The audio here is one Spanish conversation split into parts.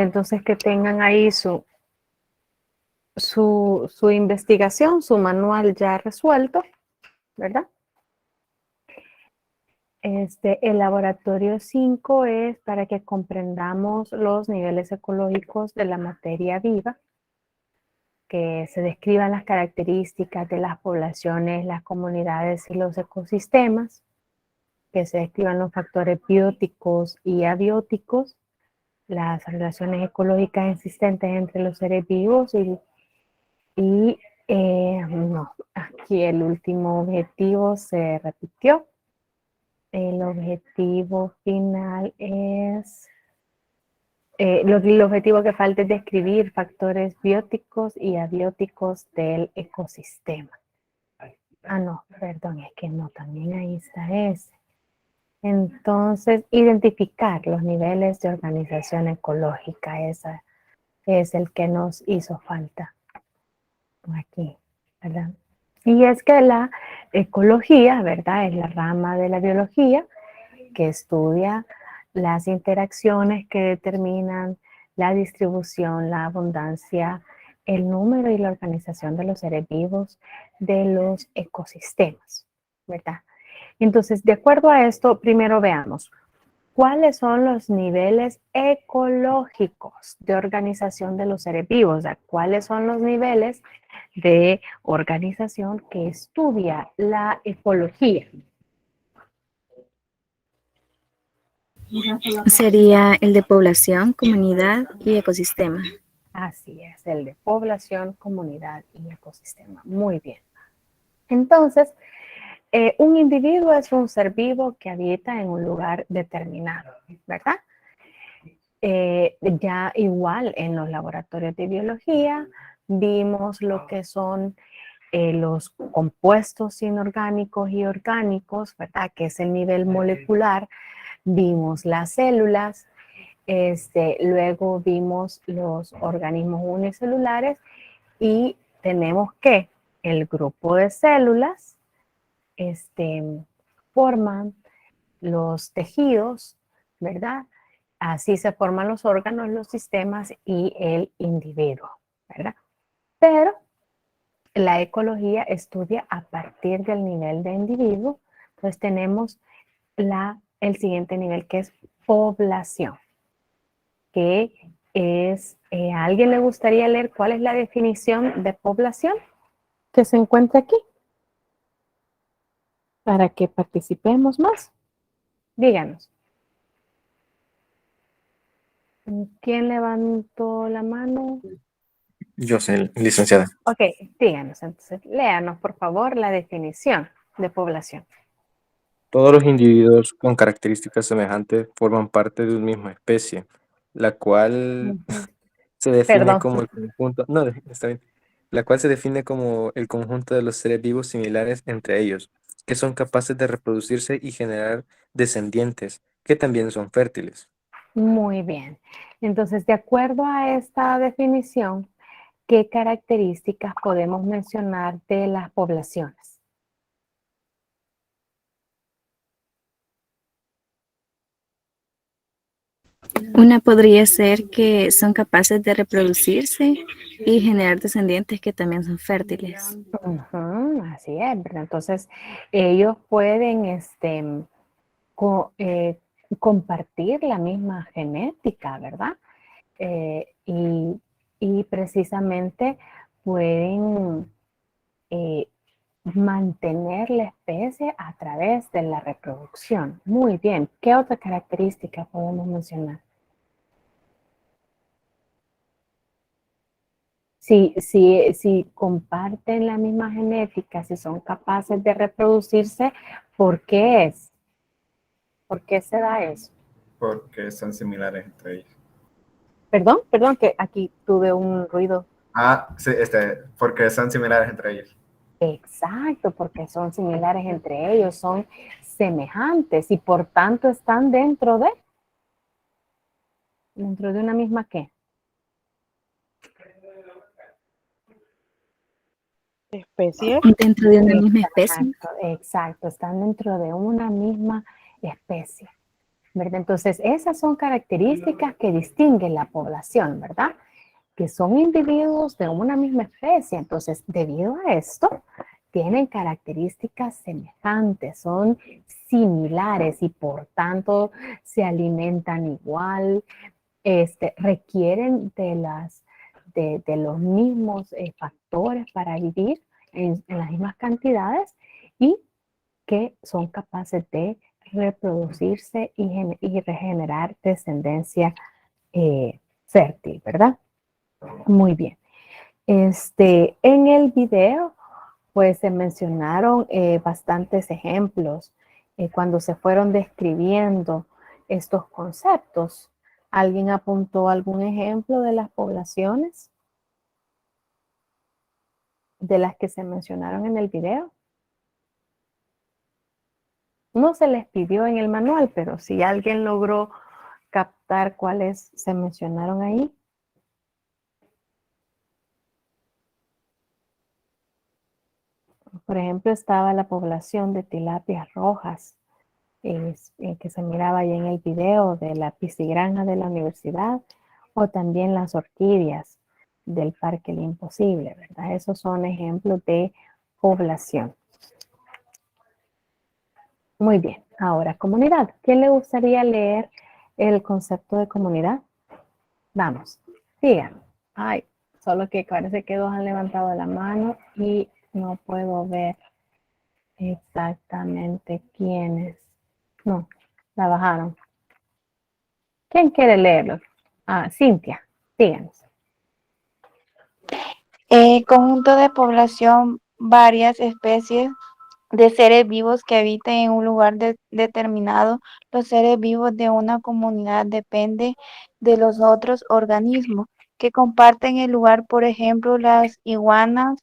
Entonces que tengan ahí su investigación, su manual ya resuelto, ¿verdad? El laboratorio 5 es para que comprendamos los niveles ecológicos de la materia viva, que se describan las características de las poblaciones, las comunidades y los ecosistemas, que se describan los factores bióticos y abióticos, las relaciones ecológicas existentes entre los seres vivos no, aquí el último objetivo se repitió. El objetivo final es, el objetivo que falta es describir factores bióticos y abióticos del ecosistema. No, perdón, es que no, también ahí está ese. Entonces, identificar los niveles de organización ecológica, esa es el que nos hizo falta aquí, ¿verdad? Y es que la ecología, ¿verdad? Es la rama de la biología que estudia las interacciones que determinan la distribución, la abundancia, el número y la organización de los seres vivos de los ecosistemas, ¿verdad? Entonces, de acuerdo a esto, primero veamos, ¿cuáles son los niveles ecológicos de organización de los seres vivos? O sea, ¿cuáles son los niveles de organización que estudia la ecología? Sería el de población, comunidad y ecosistema. Así es, el de población, comunidad y ecosistema. Muy bien. Entonces, un individuo es un ser vivo que habita en un lugar determinado, ¿verdad? Ya igual en los laboratorios de biología vimos lo que son los compuestos inorgánicos y orgánicos, ¿verdad? Que es el nivel molecular. Vimos las células, luego vimos los organismos unicelulares y tenemos que el grupo de células forman los tejidos, ¿verdad? Así se forman los órganos, los sistemas y el individuo, ¿verdad? Pero la ecología estudia a partir del nivel de individuo. Entonces tenemos el siguiente nivel que es población, que es, ¿a alguien le gustaría leer cuál es la definición de población que se encuentra aquí? Para que participemos más. Díganos. ¿Quién levantó la mano? Yo sé, licenciada. Ok, díganos. Entonces, léanos, por favor, la definición de población. Todos los individuos con características semejantes forman parte de una misma especie, la cual se define Perdón. como el conjunto, no, está bien, la cual se define como el conjunto de los seres vivos similares entre ellos, que son capaces de reproducirse y generar descendientes, que también son fértiles. Muy bien. Entonces, de acuerdo a esta definición, ¿qué características podemos mencionar de las poblaciones? Una podría ser que son capaces de reproducirse y generar descendientes que también son fértiles. Así es, ¿verdad? Entonces, ellos pueden compartir la misma genética, ¿verdad? Y precisamente pueden mantener la especie a través de la reproducción. Muy bien. ¿Qué otra característica podemos mencionar? Si comparten la misma genética, si son capaces de reproducirse, ¿por qué es? ¿Por qué se da eso? Porque son similares entre ellos. Perdón, que aquí tuve un ruido. Sí, porque son similares entre ellos. Exacto, porque son similares entre ellos, son semejantes y por tanto están dentro de una misma ¿qué? Especie. Dentro de una misma especie. Exacto, están dentro de una misma especie. ¿verdad? Entonces, esas son características que distinguen la población, ¿verdad? Que son individuos de una misma especie. Entonces, debido a esto, tienen características semejantes, son similares y por tanto se alimentan igual, requieren de los mismos factores para vivir en las mismas cantidades y que son capaces de reproducirse y regenerar descendencia fértil, ¿verdad? Muy bien. En el video, pues se mencionaron bastantes ejemplos cuando se fueron describiendo estos conceptos. ¿Alguien apuntó algún ejemplo de las poblaciones de las que se mencionaron en el video? No se les pidió en el manual, pero si alguien logró captar cuáles se mencionaron ahí. Por ejemplo, estaba la población de tilapias rojas, que se miraba ahí en el video de la piscigranja de la universidad, o también las orquídeas del Parque El Imposible, ¿verdad? Esos son ejemplos de población. Muy bien, ahora comunidad. ¿Quién le gustaría leer el concepto de comunidad? Vamos, sigan. Ay, solo que parece que dos han levantado la mano y no puedo ver exactamente quiénes. No, la bajaron. ¿Quién quiere leerlo? Ah, Cintia, díganos. Conjunto de población, varias especies de seres vivos que habitan en un lugar determinado. Los seres vivos de una comunidad dependen de los otros organismos que comparten el lugar, por ejemplo, las iguanas,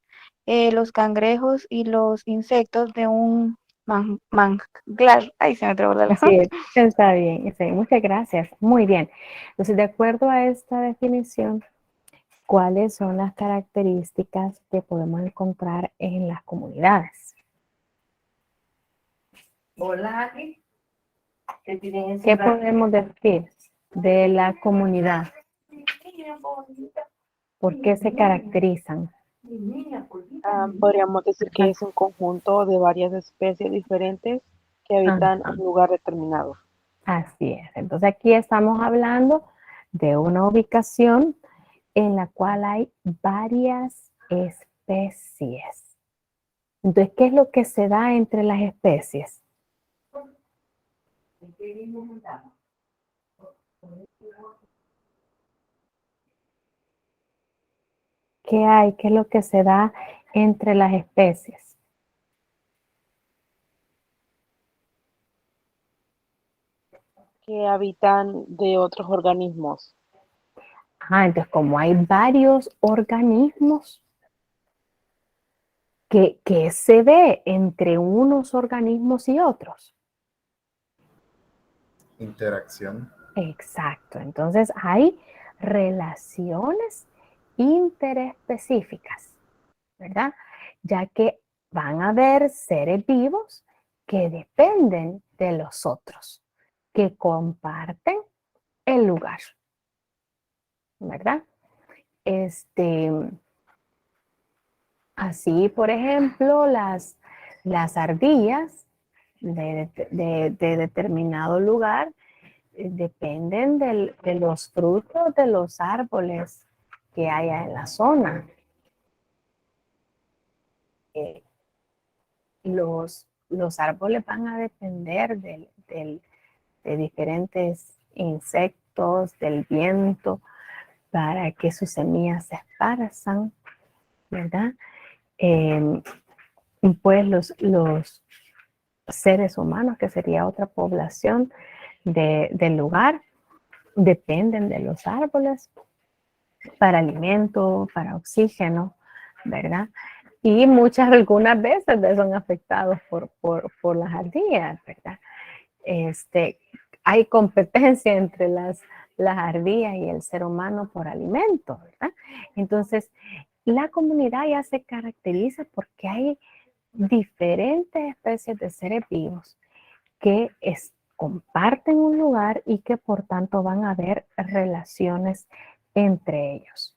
los cangrejos y los insectos de un manglar. Ay, se me trabó la lengua. Así es, está bien, muchas gracias. Muy bien. Entonces, de acuerdo a esta definición, ¿cuáles son las características que podemos encontrar en las comunidades? Hola, ¿Qué podemos decir de la comunidad? ¿Por qué se caracterizan? Podríamos decir que es un conjunto de varias especies diferentes que habitan Ajá. un lugar determinado. Así es. Entonces aquí estamos hablando de una ubicación en la cual hay varias especies. Entonces, ¿qué es lo que se da entre las especies? ¿Qué hay? ¿Qué es lo que se da entre las especies? Que habitan de otros organismos. Entonces, como hay varios organismos, ¿qué se ve entre unos organismos y otros? Interacción. Exacto. Entonces, hay relaciones interespecíficas, ¿verdad? Ya que van a haber seres vivos que dependen de los otros, que comparten el lugar, ¿verdad? Así, por ejemplo, las ardillas de determinado lugar dependen de los frutos de los árboles que haya en la zona. Los árboles van a depender de diferentes insectos, del viento, para que sus semillas se esparzan, ¿verdad? Pues los seres humanos, que sería otra población del lugar, dependen de los árboles para alimento, para oxígeno, ¿verdad? Y algunas veces son afectados por las ardillas, ¿verdad? Hay competencia entre las ardillas y el ser humano por alimento, ¿verdad? Entonces, la comunidad ya se caracteriza porque hay diferentes especies de seres vivos que comparten un lugar y que por tanto van a haber relaciones entre ellos,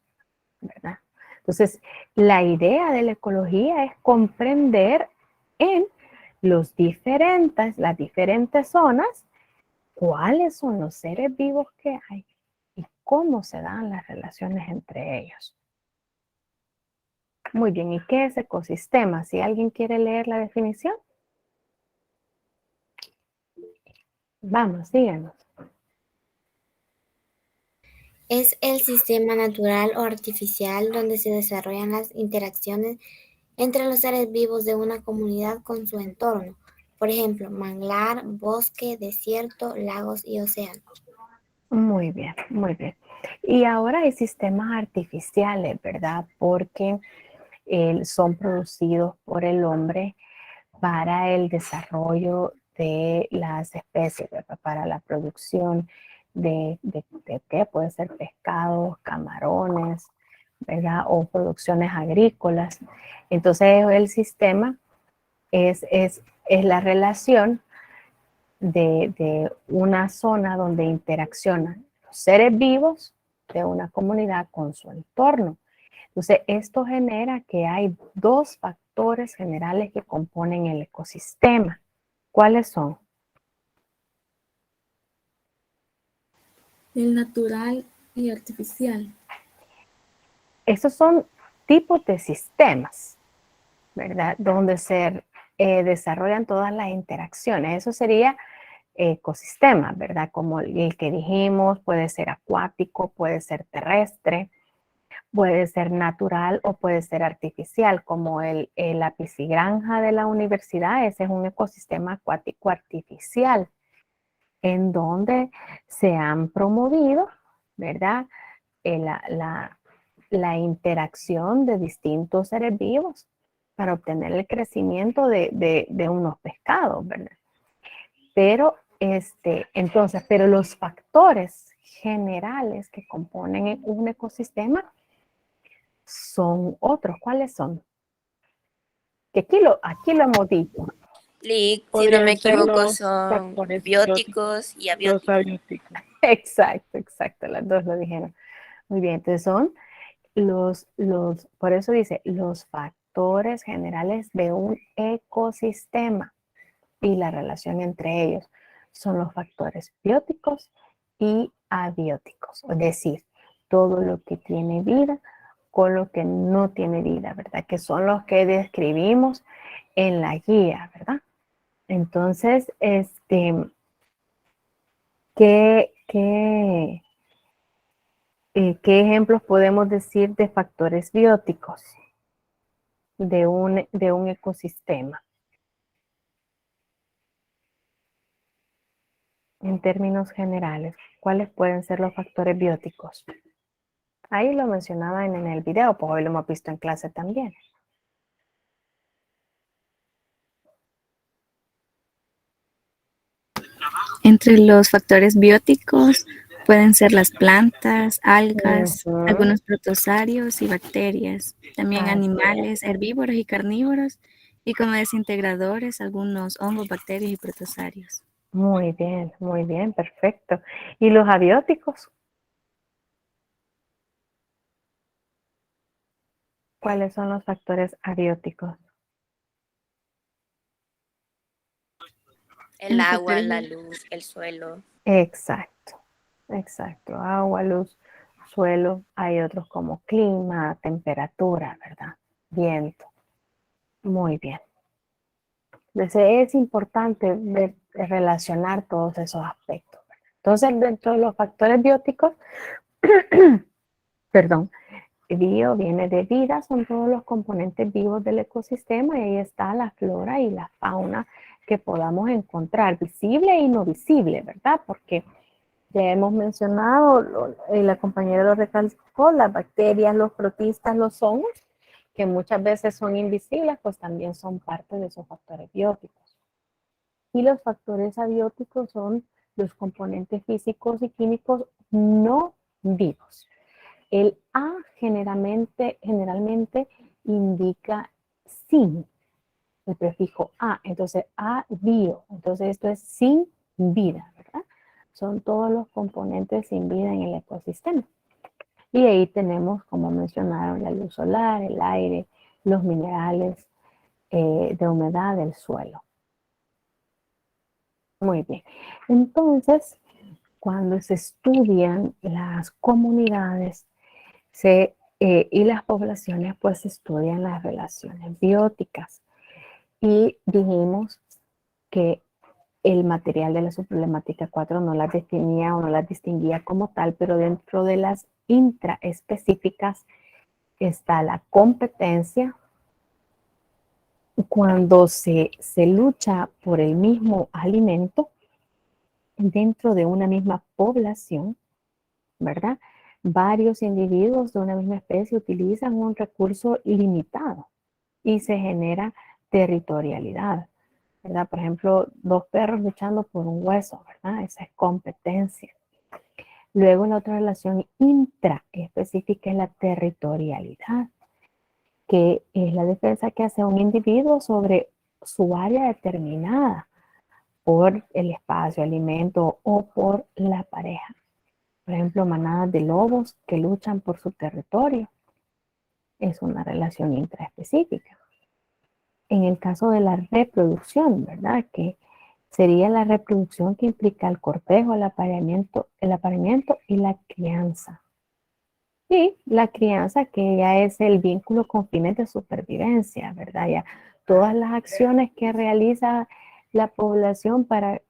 ¿verdad? Entonces, la idea de la ecología es comprender en las diferentes zonas cuáles son los seres vivos que hay y cómo se dan las relaciones entre ellos. Muy bien, ¿y qué es ecosistema? Si alguien quiere leer la definición. Vamos, díganos. Es el sistema natural o artificial donde se desarrollan las interacciones entre los seres vivos de una comunidad con su entorno. Por ejemplo, manglar, bosque, desierto, lagos y océanos. Muy bien, muy bien. Y ahora hay sistemas artificiales, ¿verdad? Porque son producidos por el hombre para el desarrollo de las especies, ¿verdad? Para la producción de qué puede ser pescados, camarones, ¿verdad? O producciones agrícolas. Entonces el sistema es la relación de una zona donde interaccionan los seres vivos de una comunidad con su entorno. Entonces, esto genera que hay dos factores generales que componen el ecosistema. ¿Cuáles son? El natural y artificial. Estos son tipos de sistemas, ¿verdad? Donde se desarrollan todas las interacciones. Eso sería ecosistema, ¿verdad? Como el que dijimos, puede ser acuático, puede ser terrestre, puede ser natural o puede ser artificial, como la piscigranja de la universidad. Ese es un ecosistema acuático artificial, en donde se han promovido, ¿verdad? La interacción de distintos seres vivos para obtener el crecimiento de unos pescados, ¿verdad? Pero, pero los factores generales que componen un ecosistema son otros. ¿Cuáles son? Que aquí lo hemos dicho. Si no me Podrían ser equivoco, los son factores bióticos y los abióticos. abióticos. Exacto, las dos lo dijeron. Muy bien, entonces son por eso dice, los factores generales de un ecosistema y la relación entre ellos son los factores bióticos y abióticos, es decir, todo lo que tiene vida con lo que no tiene vida, ¿verdad? Que son los que describimos en la guía, ¿verdad? Entonces, ¿qué ejemplos podemos decir de factores bióticos de un ecosistema? En términos generales, ¿cuáles pueden ser los factores bióticos? Ahí lo mencionaban en el video, pues hoy lo hemos visto en clase también. Entre los factores bióticos pueden ser las plantas, algas, algunos protozarios y bacterias, también animales herbívoros y carnívoros, y como desintegradores algunos hongos, bacterias y protozarios. Muy bien, perfecto. ¿Y los abióticos? ¿Cuáles son los factores abióticos? El agua, la luz, el suelo. Exacto. Agua, luz, suelo. Hay otros como clima, temperatura, ¿verdad? Viento. Muy bien. Entonces es importante relacionar todos esos aspectos. Entonces, dentro de los factores bióticos, perdón, bio viene de vida, son todos los componentes vivos del ecosistema y ahí está la flora y la fauna que podamos encontrar, visible y no visible, ¿verdad? Porque ya hemos mencionado, la compañera lo recalcó, las bacterias, los protistas, los hongos, que muchas veces son invisibles, pues también son parte de esos factores bióticos. Y los factores abióticos son los componentes físicos y químicos no vivos. El A generalmente indica sin, el prefijo a, entonces a bio, entonces esto es sin vida, ¿verdad? Son todos los componentes sin vida en el ecosistema. Y ahí tenemos, como mencionaron, la luz solar, el aire, los minerales de humedad del suelo. Muy bien. Entonces, cuando se estudian las comunidades y las poblaciones, pues se estudian las relaciones bióticas. Y dijimos que el material de la subproblemática 4 no las definía o no las distinguía como tal, pero dentro de las intraespecíficas está la competencia. Cuando se lucha por el mismo alimento dentro de una misma población, ¿verdad? Varios individuos de una misma especie utilizan un recurso limitado y se genera territorialidad, ¿verdad? Por ejemplo, dos perros luchando por un hueso, ¿verdad? Esa es competencia. Luego, la otra relación intraespecífica es la territorialidad, que es la defensa que hace un individuo sobre su área determinada por el espacio, alimento o por la pareja. Por ejemplo, manadas de lobos que luchan por su territorio. Es una relación intraespecífica. En el caso de la reproducción, ¿verdad? Que sería la reproducción que implica el cortejo, el apareamiento y la crianza. Y la crianza, que ya es el vínculo con fines de supervivencia, ¿verdad? Ya todas las acciones que realiza la población para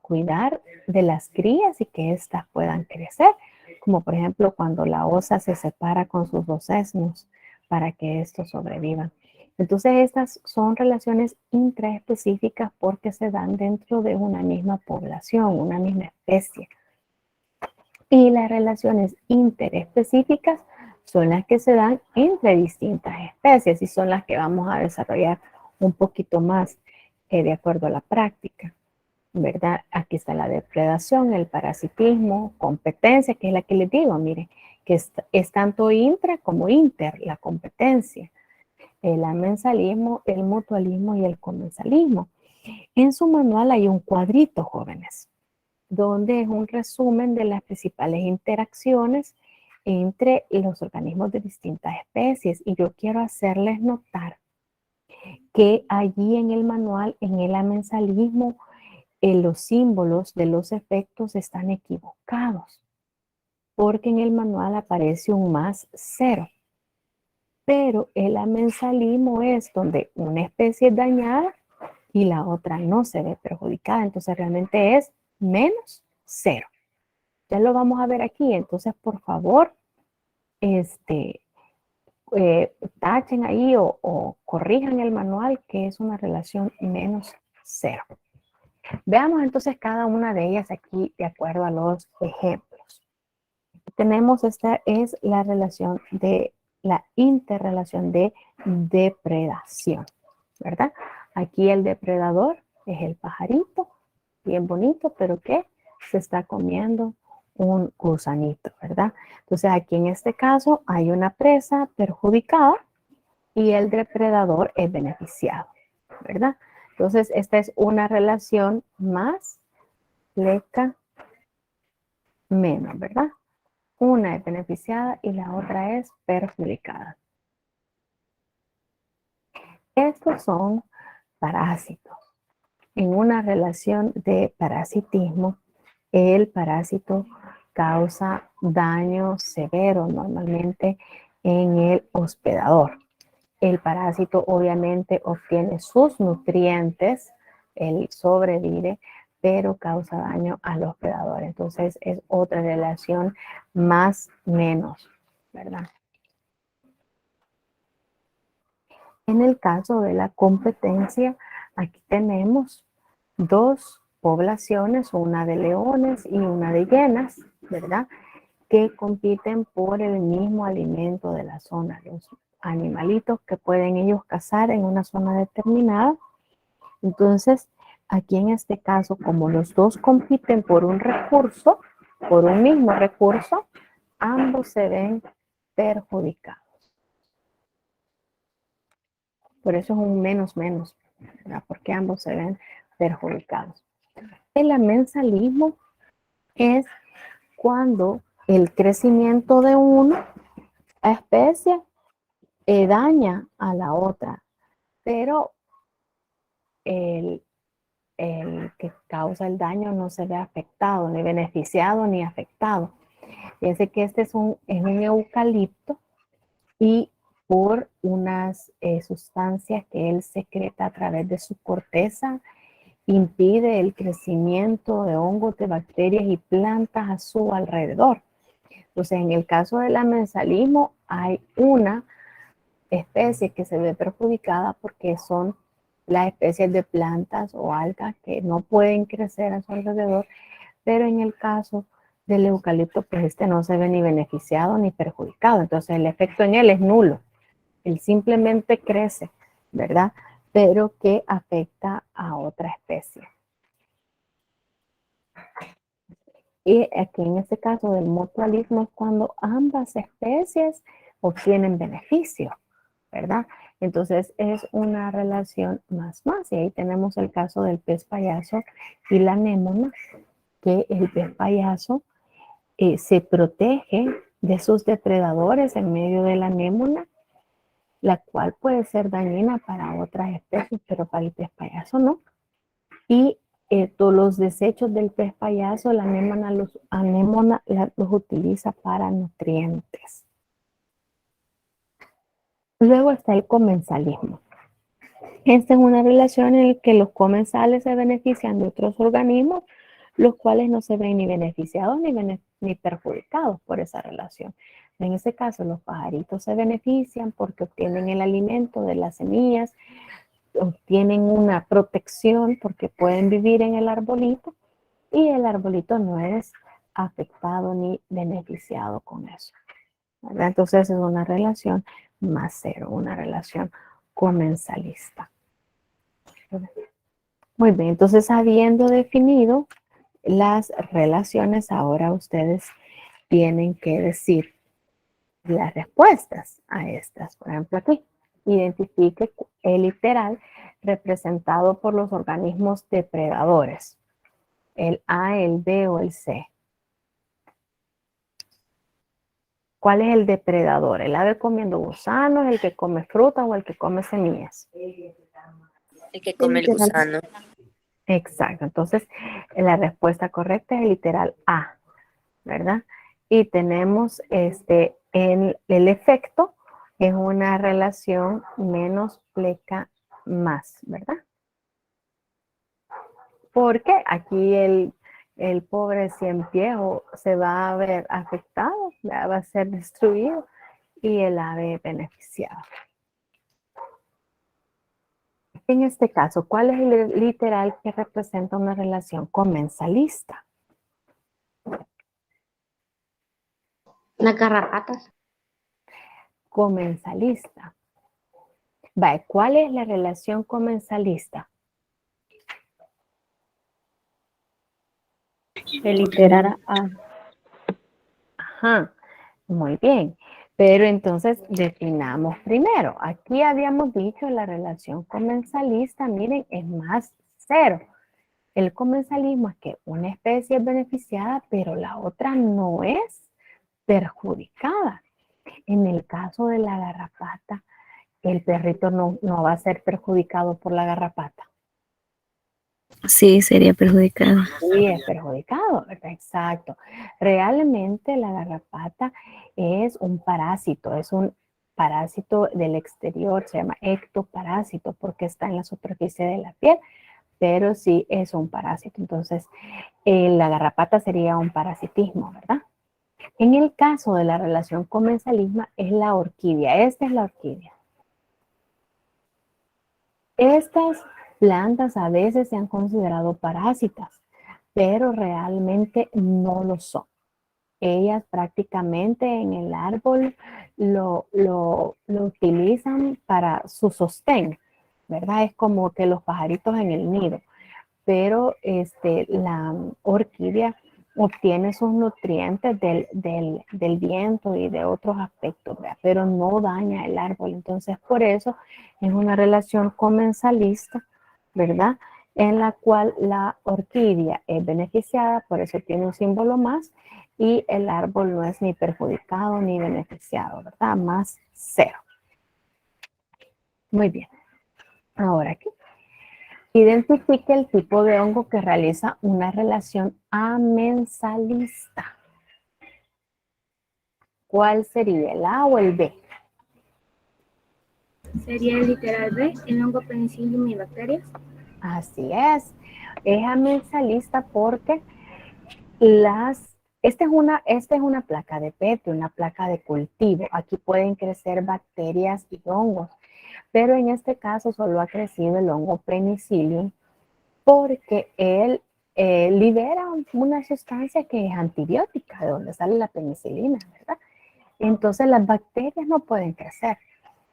cuidar de las crías y que éstas puedan crecer, como por ejemplo cuando la osa se separa con sus dos sesnos para que estos sobrevivan. Entonces estas son relaciones intraespecíficas porque se dan dentro de una misma población, una misma especie. Y las relaciones interespecíficas son las que se dan entre distintas especies y son las que vamos a desarrollar un poquito más de acuerdo a la práctica, ¿verdad? Aquí está la depredación, el parasitismo, competencia, que es la que les digo, miren, que es tanto intra como inter, la competencia, el amensalismo, el mutualismo y el comensalismo. En su manual hay un cuadrito, jóvenes, donde es un resumen de las principales interacciones entre los organismos de distintas especies. Y yo quiero hacerles notar que allí en el manual, en el amensalismo, los símbolos de los efectos están equivocados, porque en el manual aparece un +0. Pero el amensalismo es donde una especie es dañada y la otra no se ve perjudicada. Entonces realmente es -0. Ya lo vamos a ver aquí. Entonces, por favor, tachen ahí o corrijan el manual que es una relación -0. Veamos entonces cada una de ellas aquí de acuerdo a los ejemplos. Tenemos, esta es la relación de la interrelación de depredación, ¿verdad? Aquí el depredador es el pajarito, bien bonito, pero que se está comiendo un gusanito, ¿verdad? Entonces aquí en este caso hay una presa perjudicada y el depredador es beneficiado, ¿verdad? Entonces esta es una relación más leca menos, ¿verdad? Una es beneficiada y la otra es perjudicada. Estos son parásitos. En una relación de parasitismo, el parásito causa daño severo normalmente en el hospedador. El parásito obviamente obtiene sus nutrientes, él sobrevive, pero causa daño al hospedador. Entonces es otra relación más-menos, ¿verdad? En el caso de la competencia, aquí tenemos dos poblaciones, una de leones y una de hienas, ¿verdad? Que compiten por el mismo alimento de la zona. Los animalitos que pueden ellos cazar en una zona determinada. Entonces, aquí en este caso, como los dos compiten por un recurso, por un mismo recurso, ambos se ven perjudicados. Por eso es un menos, ¿verdad? Porque ambos se ven perjudicados. El amensalismo es cuando el crecimiento de una especie daña a la otra, pero el que causa el daño no se ve afectado, ni beneficiado, ni afectado. Fíjense que este es un eucalipto y por unas sustancias que él secreta a través de su corteza, impide el crecimiento de hongos, de bacterias y plantas a su alrededor. Entonces, en el caso del amensalismo, hay una especie que se ve perjudicada porque son las especies de plantas o algas que no pueden crecer a su alrededor, pero en el caso del eucalipto, pues este no se ve ni beneficiado ni perjudicado. Entonces, el efecto en él es nulo. Él simplemente crece, ¿verdad? Pero que afecta a otra especie. Y aquí en este caso del mutualismo es cuando ambas especies obtienen beneficio, ¿verdad? Entonces es una relación más. Y ahí tenemos el caso del pez payaso y la anémona, que el pez payaso se protege de sus depredadores en medio de la anémona, la cual puede ser dañina para otras especies, pero para el pez payaso no. Y todos los desechos del pez payaso, la anémona los utiliza para nutrientes. Luego está el comensalismo. Esta es una relación en la que los comensales se benefician de otros organismos, los cuales no se ven ni beneficiados ni perjudicados por esa relación. En este caso, los pajaritos se benefician porque obtienen el alimento de las semillas, obtienen una protección porque pueden vivir en el arbolito y el arbolito no es afectado ni beneficiado con eso, ¿verdad? Entonces es una relación más cero, una relación comensalista. Muy bien, entonces habiendo definido las relaciones, ahora ustedes tienen que decir las respuestas a estas. Por ejemplo, aquí, identifique el literal representado por los organismos depredadores. El A, el B o el C. ¿Cuál es el depredador? ¿El ave comiendo gusanos, el que come fruta o el que come semillas? El que come el gusano. Exacto. Entonces, la respuesta correcta es el literal A, ¿verdad? Y tenemos el efecto es una relación menos pleca más, ¿verdad? Porque aquí el pobre cien viejo se va a ver afectado, va a ser destruido y el ave beneficiado. En este caso, ¿cuál es el literal que representa una relación comensalista? Las garrapatas. Comensalista. Vale, ¿cuál es la relación comensalista? El literal A. Ajá, muy bien. Pero entonces definamos primero. Aquí habíamos dicho la relación comensalista, miren, es más cero. El comensalismo es que una especie es beneficiada, pero la otra no es perjudicada. En el caso de la garrapata, el perrito no va a ser perjudicado por la garrapata. Sí, sería perjudicado. Sí, es perjudicado, ¿verdad? Exacto. Realmente la garrapata es un parásito del exterior, se llama ectoparásito porque está en la superficie de la piel, pero sí es un parásito. Entonces, la garrapata sería un parasitismo, ¿verdad? En el caso de la relación comensalismo es la orquídea. Esta es la orquídea. Estas plantas a veces se han considerado parásitas, pero realmente no lo son. Ellas prácticamente en el árbol lo utilizan para su sostén, ¿verdad? Es como que los pajaritos en el nido, pero la orquídea obtiene sus nutrientes del viento y de otros aspectos, ¿verdad? Pero no daña el árbol. Entonces, por eso es una relación comensalista, ¿verdad? en la cual la orquídea es beneficiada, por eso tiene un símbolo más, y el árbol no es ni perjudicado ni beneficiado, ¿verdad? Más 0. Muy bien. Ahora aquí. Identifique el tipo de hongo que realiza una relación amensalista. ¿Cuál sería, el A o el B? Sería el literal B, el hongo Penicillium y bacterias. Así es amensalista porque esta es una placa de petrio, una placa de cultivo. Aquí pueden crecer bacterias y hongos, pero en este caso solo ha crecido el hongo Penicillium porque él libera una sustancia que es antibiótica, de donde sale la penicilina, ¿verdad? Entonces las bacterias no pueden crecer.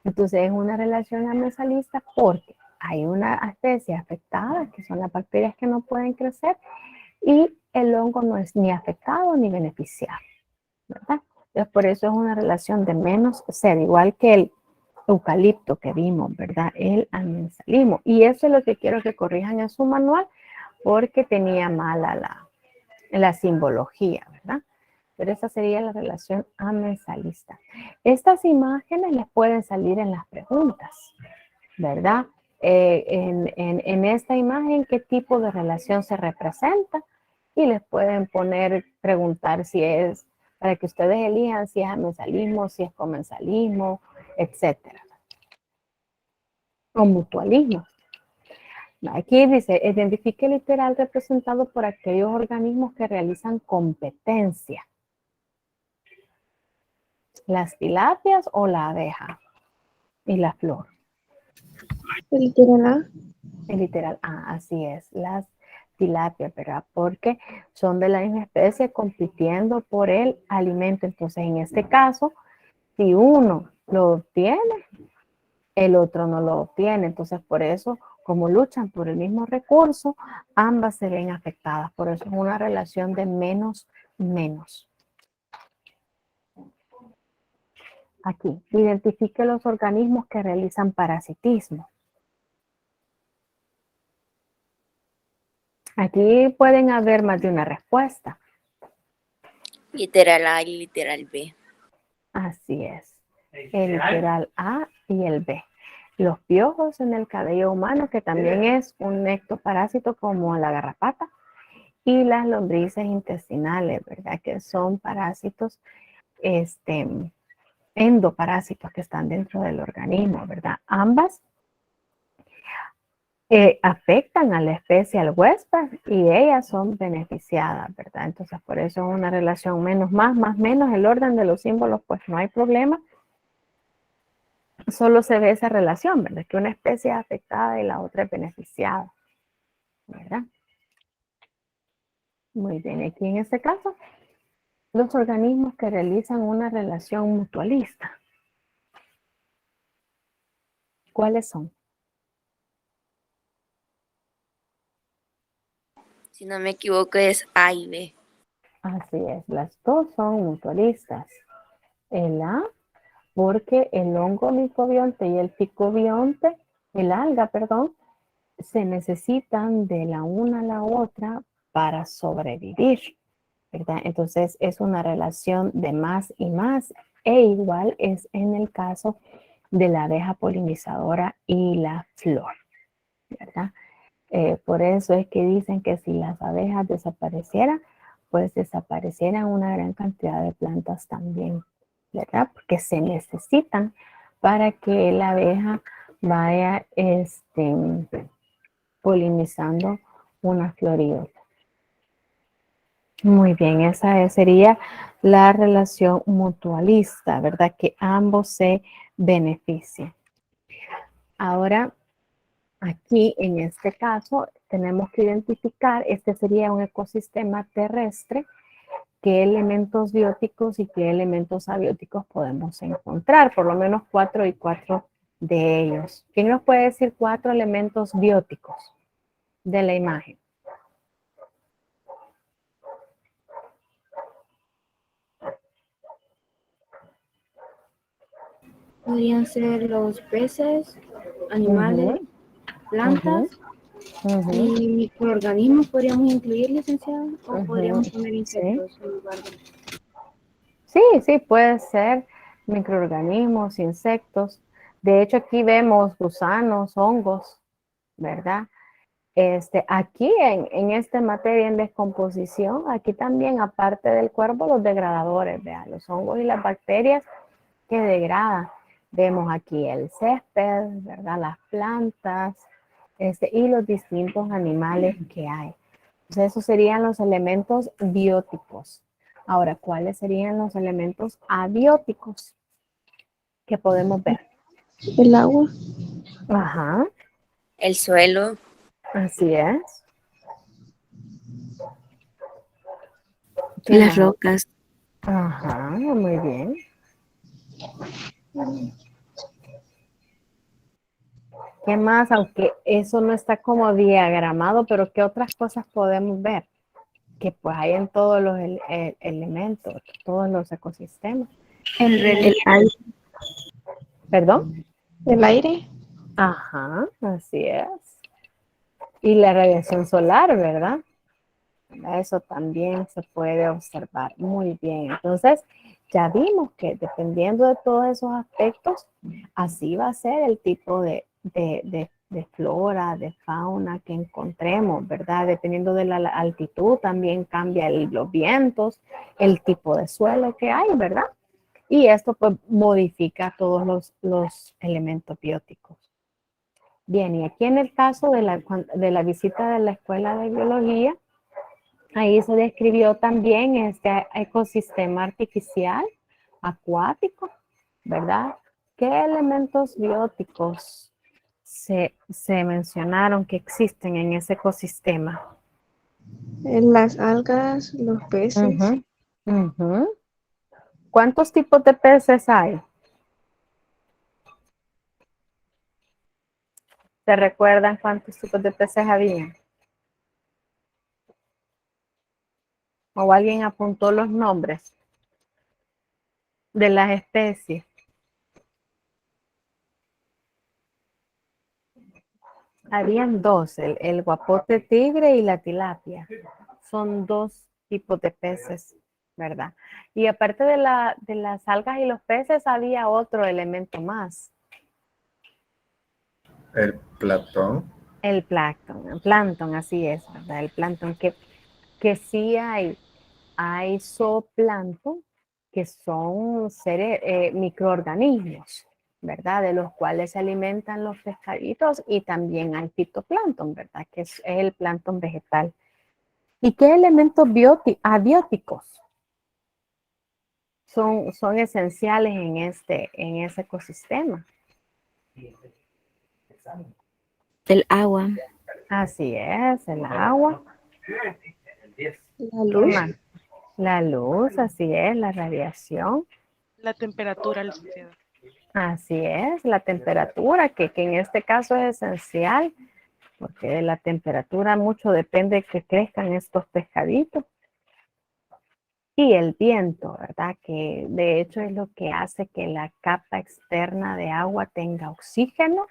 Entonces es una relación amensalista porque hay una especie afectada, que son las bacterias que no pueden crecer, y el hongo no es ni afectado ni beneficiado, ¿verdad? Entonces por eso es una relación de menos ser, igual que el eucalipto que vimos, ¿verdad? El amensalismo. Y eso es lo que quiero que corrijan en su manual porque tenía mala la simbología, ¿verdad? Pero esa sería la relación amensalista. Estas imágenes les pueden salir en las preguntas, ¿verdad? En esta imagen, ¿qué tipo de relación se representa? Y les pueden preguntar si es, para que ustedes elijan si es amensalismo, si es comensalismo, etcétera. O mutualismo. Aquí dice, identifique el literal representado por aquellos organismos que realizan competencia. ¿Las tilapias o la abeja? Y la flor. El literal A. El literal A, así es. Las tilapias, ¿verdad? Porque son de la misma especie compitiendo por el alimento. Entonces, en este caso, si uno lo obtiene, el otro no lo obtiene. Entonces, por eso, como luchan por el mismo recurso, ambas se ven afectadas. Por eso es una relación de menos. Aquí, identifique los organismos que realizan parasitismo. Aquí pueden haber más de una respuesta. Literal A y literal B. Así es. El literal A y el B. Los piojos en el cabello humano, que también es un ectoparásito como la garrapata, y las lombrices intestinales, ¿verdad? Que son parásitos, endoparásitos que están dentro del organismo, ¿verdad? Ambas afectan a la especie, al huésped, y ellas son beneficiadas, ¿verdad? Entonces, por eso es una relación menos más menos, el orden de los símbolos, pues no hay problema. Solo se ve esa relación, ¿verdad? Que una especie es afectada y la otra es beneficiada, ¿verdad? Muy bien, aquí en este caso, los organismos que realizan una relación mutualista. ¿Cuáles son? Si no me equivoco es A y B. Así es, las dos son mutualistas. El A, porque el hongo micobionte y el picobionte, el alga, perdón, se necesitan de la una a la otra para sobrevivir, ¿verdad? Entonces es una relación de más y más, e igual es en el caso de la abeja polinizadora y la flor, ¿verdad? Por eso es que dicen que si las abejas desaparecieran, pues desaparecieran una gran cantidad de plantas también, ¿verdad? Porque se necesitan para que la abeja vaya polinizando una flor y otra. Muy bien, esa sería la relación mutualista, ¿verdad? Que ambos se benefician. Ahora, aquí en este caso, tenemos que identificar, este sería un ecosistema terrestre, qué elementos bióticos y qué elementos abióticos podemos encontrar, por lo menos 4 y 4 de ellos. ¿Quién nos puede decir 4 elementos bióticos de la imagen? Podrían ser los peces, animales, plantas Ujú, ¿Y microorganismos podríamos incluir, licenciada? ¿O ujú, podríamos poner sí. insectos en lugar de...? Sí, sí, puede ser microorganismos, insectos. De hecho, aquí vemos gusanos, hongos, ¿verdad? Aquí en esta materia en descomposición, aquí también, aparte del cuerpo, los degradadores, vean, los hongos y las bacterias que degradan. Vemos aquí el césped, ¿verdad? Las plantas, y los distintos animales que hay. Entonces, esos serían los elementos bióticos. Ahora, ¿cuáles serían los elementos abióticos que podemos ver? El agua, Ajá, El suelo, así es. ¿Qué Las más? rocas, Ajá, muy bien. ¿Qué más? Aunque eso no está como diagramado, pero ¿qué otras cosas podemos ver? Que pues hay en todos los elementos, todos los ecosistemas. el el relieve, aire, ¿Perdón? el aire, Ajá, así es. Y la radiación solar, ¿verdad? Eso también se puede observar muy bien. Entonces, ya vimos que dependiendo de todos esos aspectos, así va a ser el tipo de flora, de fauna que encontremos, ¿verdad? Dependiendo de la altitud, también cambia los vientos, el tipo de suelo que hay, ¿verdad? Y esto pues modifica todos los elementos bióticos. Bien, y aquí en el caso de la visita de la escuela de biología, ahí se describió también este ecosistema artificial acuático, ¿verdad? ¿Qué elementos bióticos se mencionaron que existen en ese ecosistema? las algas, los peces, Ujú, ujú. ¿Cuántos tipos de peces hay? ¿Se recuerdan cuántos tipos de peces había? ¿O alguien apuntó los nombres de las especies? Habían dos, el guapote tigre y la tilapia. Son dos tipos de peces, ¿verdad? Y aparte de las algas y los peces, había otro elemento más, El platón. el plancton, así es, ¿verdad? El plancton, que sí hay zooplancton, que son seres, microorganismos, ¿verdad? De los cuales se alimentan los pescaditos, y también hay fitoplancton, ¿verdad? Que es el plancton vegetal. ¿Y qué elementos abióticos son esenciales en ese ecosistema? el agua, Así es, el agua. la ¿Qué luz, más? La luz, así es, la radiación. La temperatura, licenciada. Así es, la temperatura, que en este caso es esencial, porque de la temperatura mucho depende que crezcan estos pescaditos. Y el viento, ¿verdad? Que de hecho es lo que hace que la capa externa de agua tenga oxígeno,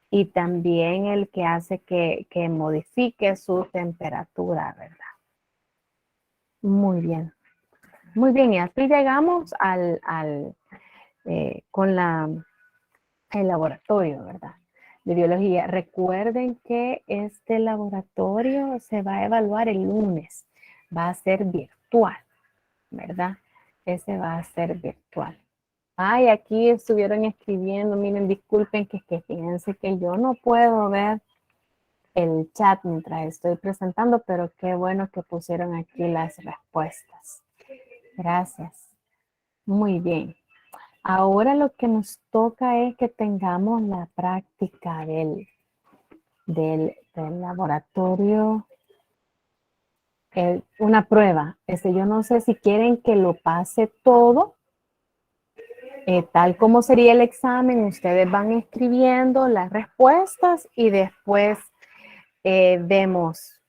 y también el que hace que modifique su temperatura, ¿verdad? Muy bien. Muy bien, y así llegamos con el laboratorio, ¿verdad? De biología. Recuerden que este laboratorio se va a evaluar el lunes. Va a ser virtual, ¿verdad? Ese va a ser virtual. Ay, aquí estuvieron escribiendo, miren, disculpen que fíjense que yo no puedo ver el chat mientras estoy presentando, pero qué bueno que pusieron aquí las respuestas. Gracias. Muy bien. Ahora lo que nos toca es que tengamos la práctica del laboratorio, una prueba. Yo no sé si quieren que lo pase todo, tal como sería el examen. Ustedes van escribiendo las respuestas y después vemos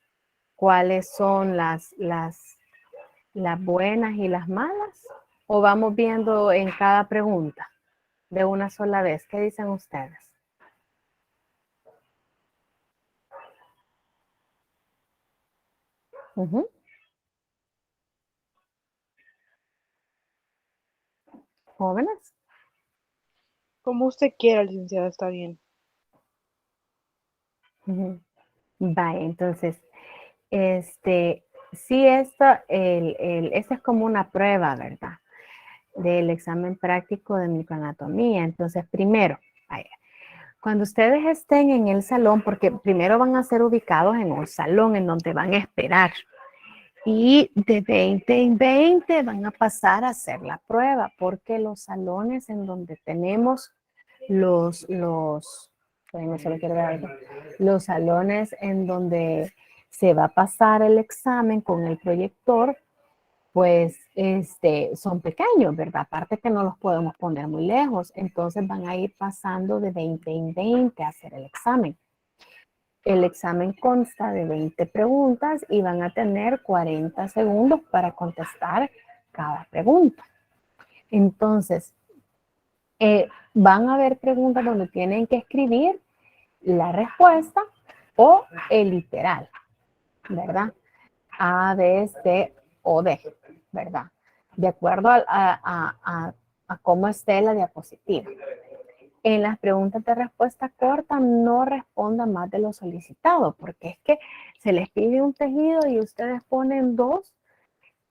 cuáles son las buenas y las malas, o vamos viendo en cada pregunta de una sola vez. ¿Qué dicen ustedes? Ujú. Jóvenes. Como usted quiera, licenciada, está bien. Ujú. Vaya, entonces, sí, esta es como una prueba, ¿verdad? Del examen práctico de microanatomía. Entonces, primero, vaya, cuando ustedes estén en el salón, porque primero van a ser ubicados en un salón en donde van a esperar. Y de 20 en 20 van a pasar a hacer la prueba, porque los salones en donde tenemos ay, no se lo quiero ver algo. Los salones en donde se va a pasar el examen con el proyector, pues son pequeños, ¿verdad? Aparte que no los podemos poner muy lejos, entonces van a ir pasando de 20 en 20 a hacer el examen. El examen consta de 20 preguntas y van a tener 40 segundos para contestar cada pregunta. Entonces, van a haber preguntas donde tienen que escribir la respuesta o el literal, ¿verdad? A, B, C o D, ¿verdad? De acuerdo a cómo esté la diapositiva. En las preguntas de respuesta corta no respondan más de lo solicitado, porque es que se les pide un tejido y ustedes ponen 2,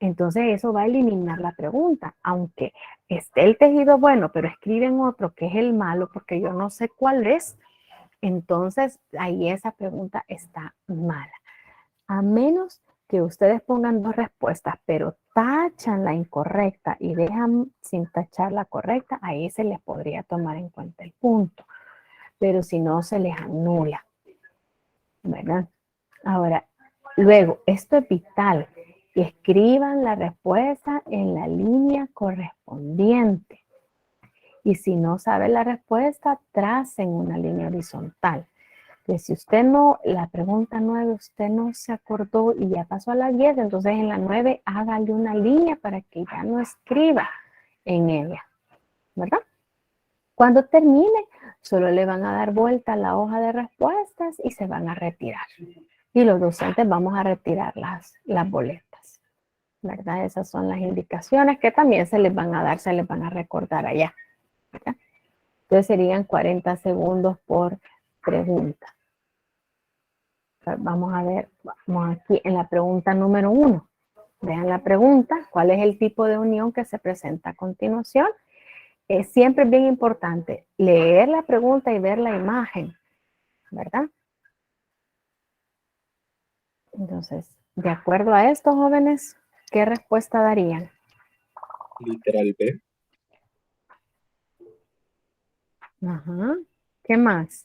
entonces eso va a eliminar la pregunta. Aunque esté el tejido bueno, pero escriben otro que es el malo, porque yo no sé cuál es, entonces ahí esa pregunta está mala. A menos que ustedes pongan 2 respuestas, pero tachan la incorrecta y dejan sin tachar la correcta, ahí se les podría tomar en cuenta el punto. Pero si no, se les anula, ¿verdad? Ahora, luego, esto es vital. Escriban la respuesta en la línea correspondiente. Y si no sabe la respuesta, tracen una línea horizontal. Que si usted no, la pregunta 9, usted no se acordó y ya pasó a la 10, entonces en la 9 hágale una línea para que ya no escriba en ella, ¿verdad? Cuando termine, solo le van a dar vuelta a la hoja de respuestas y se van a retirar. Y los docentes vamos a retirar las boletas, ¿verdad? Esas son las indicaciones que también se les van a dar, se les van a recordar allá, ¿verdad? Entonces serían 40 segundos por pregunta. Vamos a ver, vamos aquí en la pregunta número 1. Vean la pregunta, ¿cuál es el tipo de unión que se presenta a continuación? Siempre es bien importante leer la pregunta y ver la imagen, ¿verdad? Entonces, de acuerdo a esto, jóvenes, ¿qué respuesta darían? Literal B. Ajá. ¿Qué más?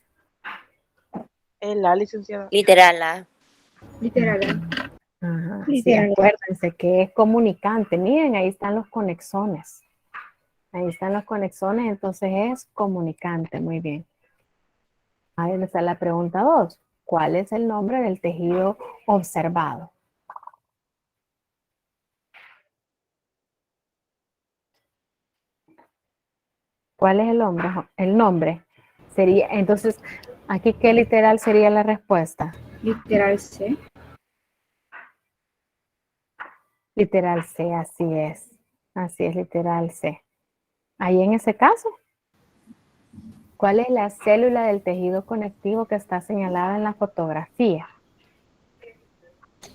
La licenciada. Literal A. Literal. Ajá. Sí, Literal. acuérdense que es comunicante. Miren, ahí están los conexones. Ahí están los conexones, entonces es comunicante. Muy bien. Ahí está la pregunta 2. ¿Cuál es el nombre del tejido observado? ¿Cuál es el nombre? El nombre sería, entonces, aquí qué literal sería la respuesta. Literal C. Literal C, así es. Así es, literal C. Ahí en ese caso, ¿cuál es la célula del tejido conectivo que está señalada en la fotografía?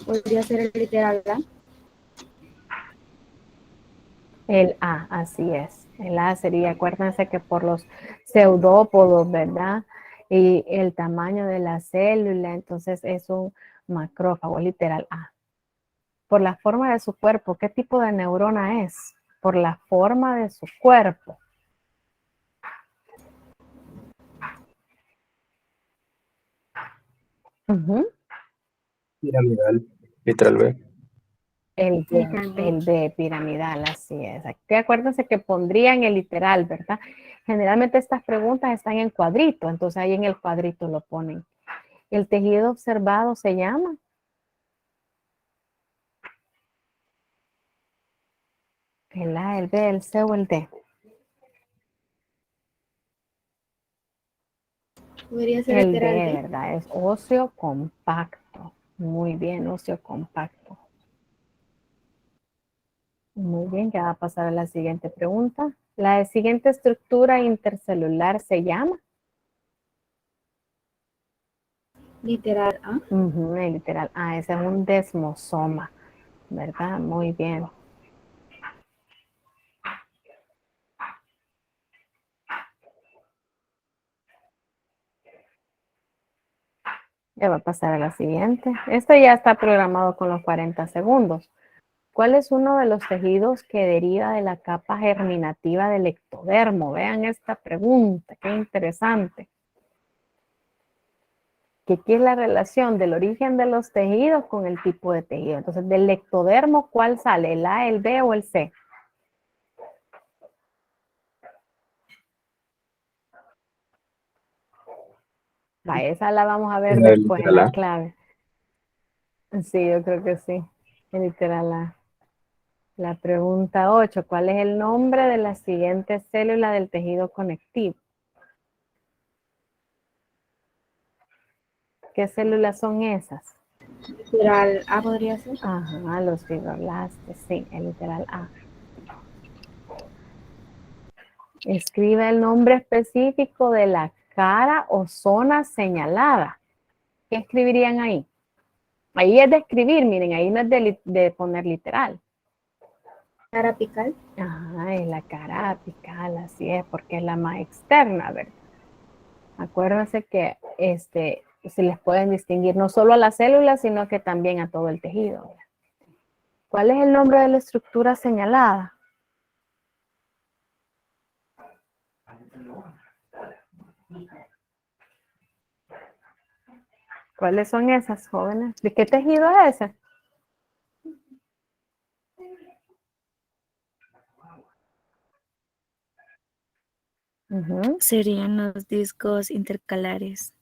Podría ser el literal A. El A, así es. El A sería, acuérdense que por los pseudópodos, ¿verdad? Y el tamaño de la célula, entonces es un macrófago, literal A. Por la forma de su cuerpo, ¿qué tipo de neurona es? Por la forma de su cuerpo. Piramidal. Literal B. El B piramidal, así es. Aquí acuérdense que pondrían el literal, ¿verdad? Generalmente estas preguntas están en cuadrito, entonces ahí en el cuadrito lo ponen. El tejido observado se llama. El A, el B, el C o el D. Podría ser El D, literal D. ¿verdad? Es óseo compacto. Muy bien, óseo compacto. Muy bien, ya va a pasar a la siguiente pregunta. La siguiente estructura intercelular se llama. Literal A. El literal A, ese es un desmosoma, ¿verdad? Muy bien. Ya va a pasar a la siguiente. Esto ya está programado con los 40 segundos. ¿Cuál es uno de los tejidos que deriva de la capa germinativa del ectodermo? Vean esta pregunta, qué interesante. ¿Qué es la relación del origen de los tejidos con el tipo de tejido? Entonces, del ectodermo, ¿cuál sale? ¿El A, el B o el C? Esa la vamos a ver La del después en literal la A. clave. Sí, yo creo que sí. El literal A. La pregunta 8. ¿Cuál es el nombre de la siguiente célula del tejido conectivo? ¿Qué células son esas? Literal A podría ser. Ajá, los fibroblastos, sí, el literal A. Escribe el nombre específico de la cara o zona señalada. ¿Qué escribirían ahí? Ahí es de escribir, miren, ahí no es de poner literal. Cara apical. Ajá, es la cara apical, así es, porque es la más externa, ¿verdad? Acuérdense que se les pueden distinguir no solo a las células, sino que también a todo el tejido, ¿verdad? ¿Cuál es el nombre de la estructura señalada? ¿Cuáles son esas, jóvenes? ¿De qué tejido es ese? Serían los discos intercalares.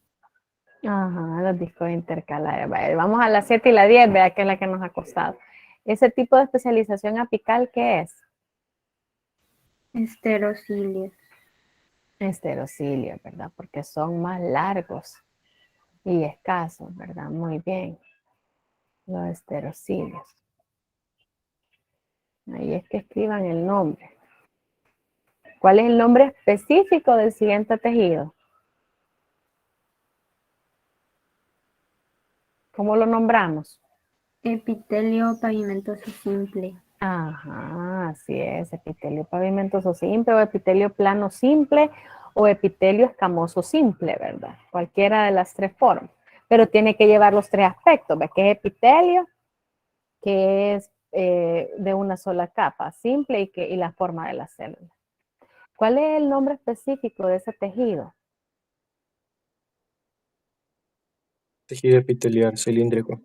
Ajá, los discos intercalares. Vale, vamos a la 7 y la 10, vea que es la que nos ha costado. ¿Ese tipo de especialización apical qué es? Esterocilia. Esterocilia, ¿verdad? Porque son más largos y escasos, ¿verdad? Muy bien. Los esterocilios. Ahí es que escriban el nombre. ¿Cuál es el nombre específico del siguiente tejido? ¿Cómo lo nombramos? Epitelio pavimentoso simple. Ajá, así es, epitelio pavimentoso simple o epitelio plano simple o epitelio escamoso simple, ¿verdad? Cualquiera de las tres formas. Pero tiene que llevar los tres aspectos, ¿ve? Que es epitelio, que es de una sola capa, simple y la forma de la célula. ¿Cuál es el nombre específico de ese tejido? Tejido epitelial cilíndrico.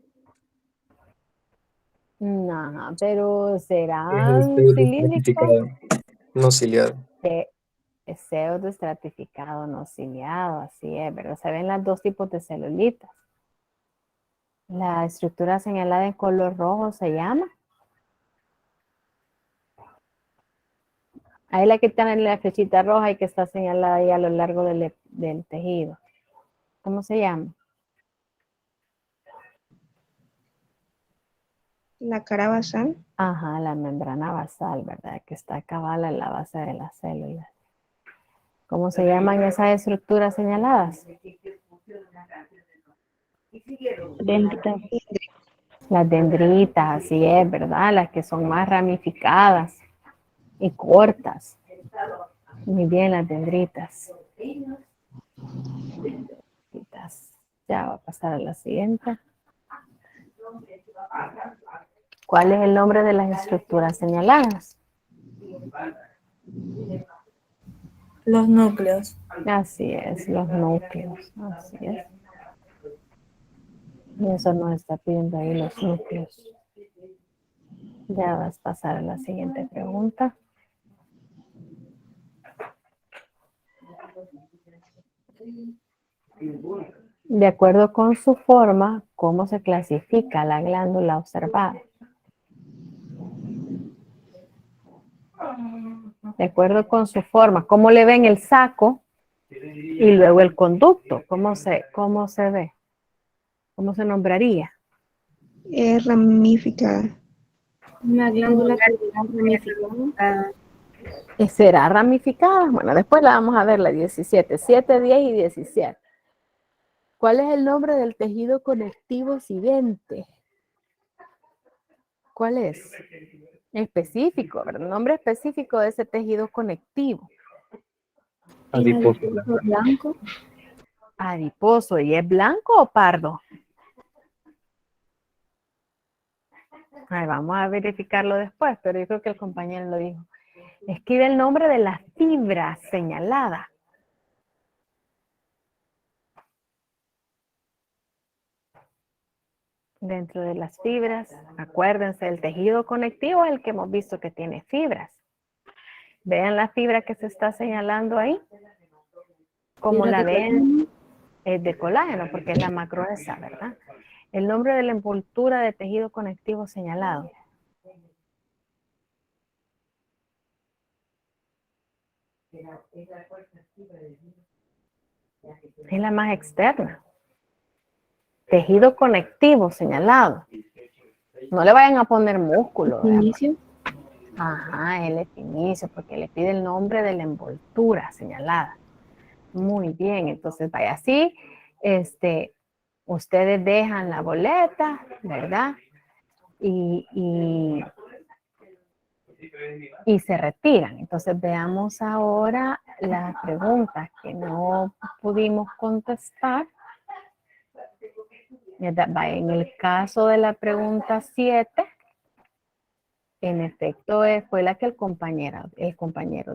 No, pero Es ¿serán cilíndricos? estratificado, no ciliado. Pseudoestratificado, no ciliado, así es, ¿verdad? Se ven los dos tipos de celulitas. La estructura señalada en color rojo se llama. Ahí la que está en la flechita roja y que está señalada ahí a lo largo del tejido. ¿Cómo se llama? La cara basal. Ajá, la membrana basal, ¿verdad? Que está cabal en la base de las células. ¿Cómo se llaman esas estructuras señaladas? Dendritas. Las dendritas, así es, ¿verdad? Las que son más ramificadas y cortas. Muy bien, las dendritas. Ya va a pasar a la siguiente. ¿Cuál es el nombre de las estructuras señaladas? Los núcleos. Así es, los núcleos. Así es. Y eso nos está pidiendo ahí los núcleos. Ya vas a pasar a la siguiente pregunta. De acuerdo con su forma, ¿cómo se clasifica la glándula observada? De acuerdo con su forma, ¿cómo le ven el saco y luego el conducto? ¿Cómo se ve? ¿Cómo se nombraría? Es ramificada. Una glándula tubular ramificada. ¿Será ramificada? Bueno, después la vamos a ver, la 17. 7, 10 y 17. ¿Cuál es el nombre del tejido conectivo siguiente? ¿Cuál es? Específico, ¿verdad? Nombre específico de ese tejido conectivo. Adiposo. Blanco. Adiposo. ¿Y es blanco o pardo? Ay, vamos a verificarlo después, pero yo creo que el compañero lo dijo. Escribe el nombre de la fibra señalada. Dentro de las fibras, acuérdense, el tejido conectivo es el que hemos visto que tiene fibras. Vean la fibra que se está señalando ahí. Como la ven, es de colágeno, porque es la macroesa, ¿verdad? El nombre de la envoltura de tejido conectivo señalado. Es la más externa. Tejido conectivo señalado. No le vayan a poner músculo. Inicio. Ajá, el inicio, porque le pide el nombre de la envoltura señalada. Muy bien, entonces vaya así. Ustedes dejan la boleta, ¿verdad? Y se retiran. Entonces veamos ahora las preguntas que no pudimos contestar. En el caso de la pregunta 7, en efecto fue la que el compañero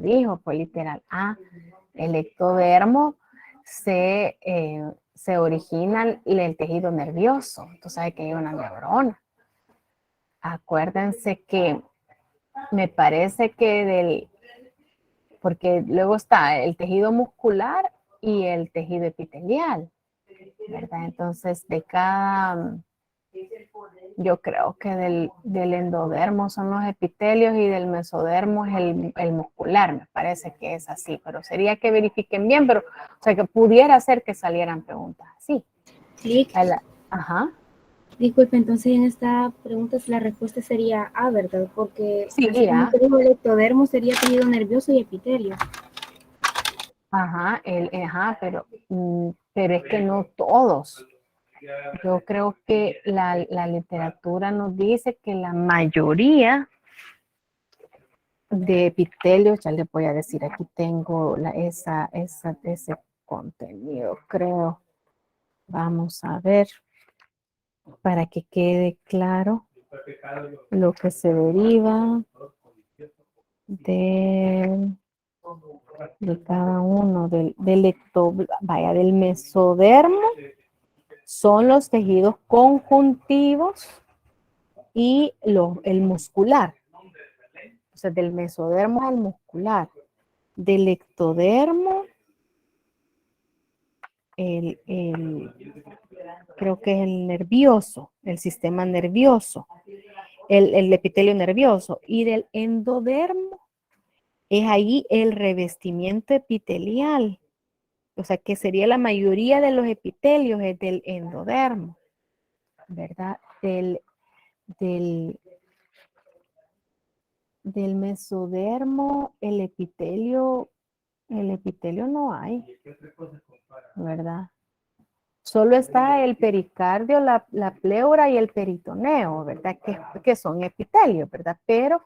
dijo, fue literal A. El ectodermo se origina el tejido nervioso. Entonces sabe que hay una neurona. Acuérdense que me parece que porque luego está el tejido muscular y el tejido epitelial, ¿verdad? Entonces, yo creo que del endodermo son los epitelios y del mesodermo es el muscular, me parece que es así, pero sería que verifiquen bien, pero, o sea, que pudiera ser que salieran preguntas así. Clic. Ajá. Disculpe, entonces en esta pregunta la respuesta sería A, ¿verdad? Porque sí, así como te dijo, el ectodermo sería tejido nervioso y epitelio. Ajá, pero es que no todos. Yo creo que la literatura nos dice que la mayoría de epitelios, ya les voy a decir, aquí tengo ese contenido, creo. Vamos a ver, para que quede claro lo que se deriva de cada uno, del mesodermo, son los tejidos conjuntivos y el muscular. O sea, del mesodermo al muscular. Del ectodermo, creo que es el nervioso, el sistema nervioso, el epitelio nervioso. Y del endodermo es ahí el revestimiento epitelial. O sea, que sería la mayoría de los epitelios es del endodermo, ¿verdad? Del mesodermo, el epitelio no hay, ¿verdad? Solo está el pericardio, la pleura y el peritoneo, ¿verdad? Que son epitelios, ¿verdad? Pero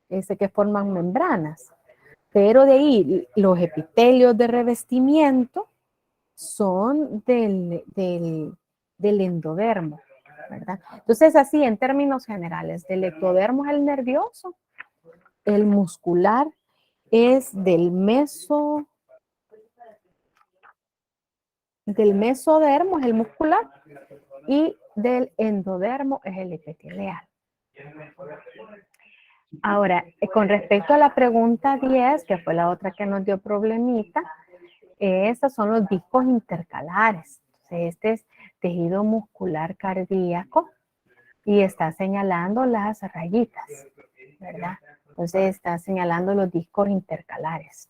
que forman membranas. Pero de ahí, los epitelios de revestimiento son del endodermo, ¿verdad? Entonces, así, en términos generales, del ectodermo es el nervioso, el muscular es del mesodermo, es el muscular, y del endodermo es el epitelial. Ahora, con respecto a la pregunta 10, que fue la otra que nos dio problemita, estos son los discos intercalares. Entonces, este es tejido muscular cardíaco y está señalando las rayitas, ¿verdad? Entonces, está señalando los discos intercalares.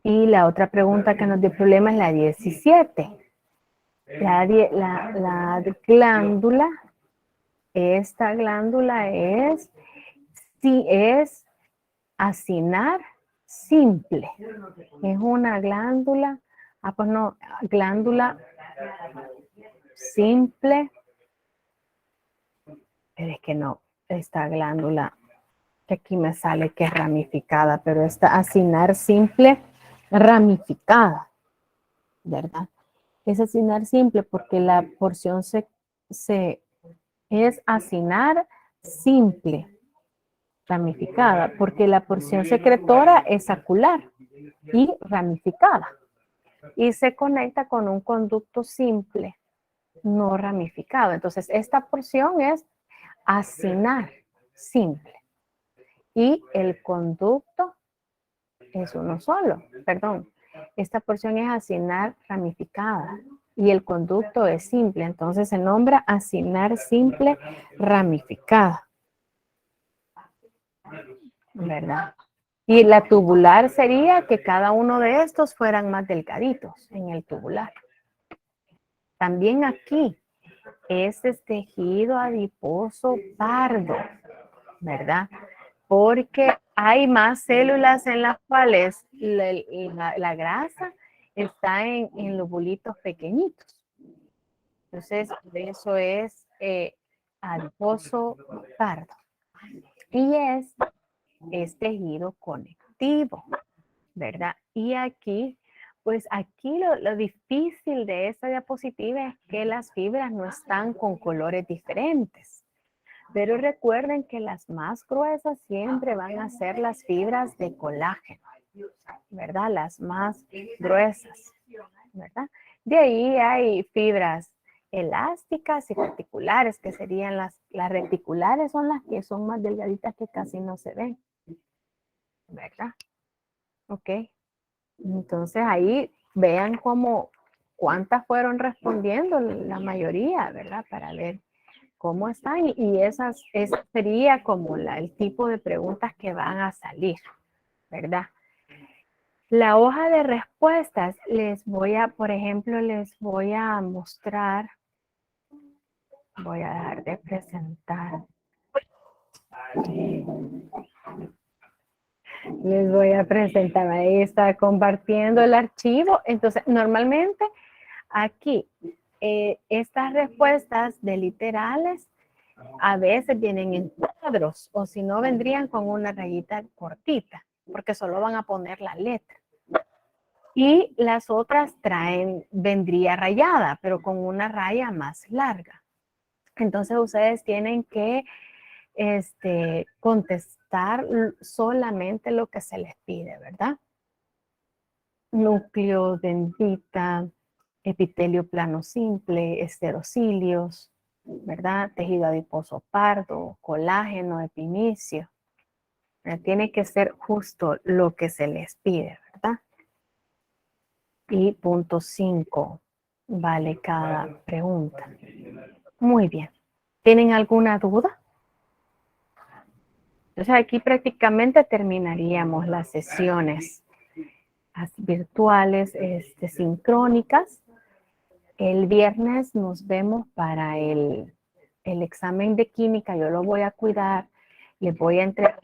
Y la otra pregunta que nos dio problema es la 17. La glándula, esta glándula es acinar simple. Es una glándula, pues no, glándula simple. Pero es que no, esta glándula, que aquí me sale que es ramificada, pero esta acinar simple ramificada, ¿verdad? Es acinar simple porque la porción es acinar simple, ramificada, porque la porción secretora es acular y ramificada. Y se conecta con un conducto simple, no ramificado. Entonces, esta porción es acinar simple. Y el conducto es uno solo, perdón. Esta porción es acinar ramificada y el conducto es simple. Entonces se nombra acinar simple ramificada. ¿Verdad? Y la tubular sería que cada uno de estos fueran más delgaditos en el tubular. También aquí, este es tejido adiposo pardo, ¿verdad? Porque hay más células en las cuales la grasa está en lobulitos pequeñitos. Entonces, eso es adiposo pardo. Y es tejido conectivo, ¿verdad? Y aquí, pues aquí lo difícil de esta diapositiva es que las fibras no están con colores diferentes. Pero recuerden que las más gruesas siempre van a ser las fibras de colágeno, ¿verdad? Las más gruesas, ¿verdad? De ahí hay fibras elásticas y reticulares, que serían las reticulares son las que son más delgaditas que casi no se ven, ¿verdad? Ok. Entonces ahí vean cuántas fueron respondiendo, la mayoría, ¿verdad? Para ver cómo están y ese sería como el tipo de preguntas que van a salir, ¿verdad? La hoja de respuestas por ejemplo, les voy a mostrar, voy a dejar de presentar. Les voy a presentar, ahí está compartiendo el archivo. Entonces, normalmente aquí, estas respuestas de literales a veces vienen en cuadros o si no vendrían con una rayita cortita porque solo van a poner la letra. Y las otras vendría rayada, pero con una raya más larga. Entonces ustedes tienen que contestar solamente lo que se les pide, ¿verdad? Núcleo, dendrita, epitelio plano simple, esterocilios, ¿verdad? Tejido adiposo pardo, colágeno, epinicio. Tiene que ser justo lo que se les pide, ¿verdad? Y punto 5 vale cada pregunta. Muy bien. ¿Tienen alguna duda? Entonces aquí prácticamente terminaríamos las sesiones virtuales sincrónicas. El viernes nos vemos para el examen de química. Yo lo voy a cuidar. Les voy a entregar